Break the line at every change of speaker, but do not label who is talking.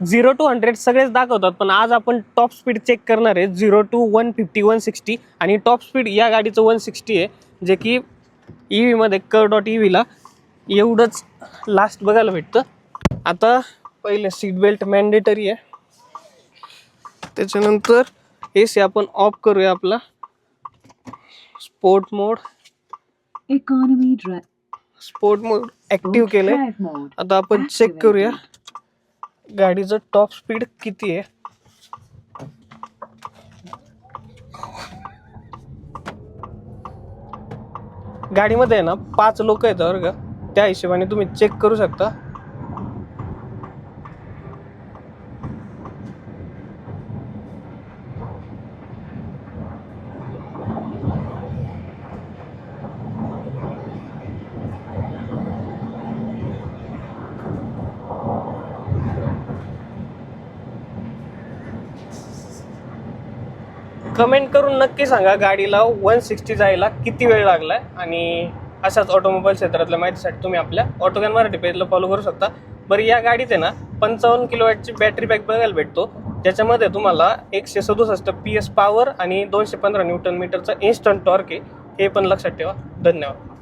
0 to 100 सगळेच दाखवतात, पण आज आपण टॉप स्पीड चेक करणार आहे 0 to 150 160. आणि टॉप स्पीड या गाडीचं 160 आहे, जे की EV मध्ये Curve.EV एवढंच लास्ट बघायला भेटतं. आता पहिले सीट बेल्ट मॅन्डेटरी आहे, त्याच्यानंतर AC आपण ऑफ करूया. आपला स्पोर्ट मोड ॲक्टिव्ह केलंय. आता आपण चेक करूया गाडीचं टॉप स्पीड किती आहे. गाडीमध्ये आहे ना 5 लोक आहेत बरं का, त्या हिशोबाने तुम्ही चेक करू शकता. कमेंट करून नक्की सांगा गाडीला 160 जायला किती वेळ लागलाय. आणि अशाच ऑटोमोबाईल क्षेत्रातल्या माहितीसाठी तुम्ही आपल्या ऑटोगॅन मराठी पेजला फॉलो करू शकता. बरं, या गाडीत आहे ना 55 किलोवॅटची बॅटरी बॅक बघायला भेटतो, ज्याच्यामध्ये तुम्हाला 167 PS पॉवर आणि 215 न्यूटन मीटरचा इन्स्टंट टॉर्क आहे. हे पण लक्षात ठेवा. धन्यवाद.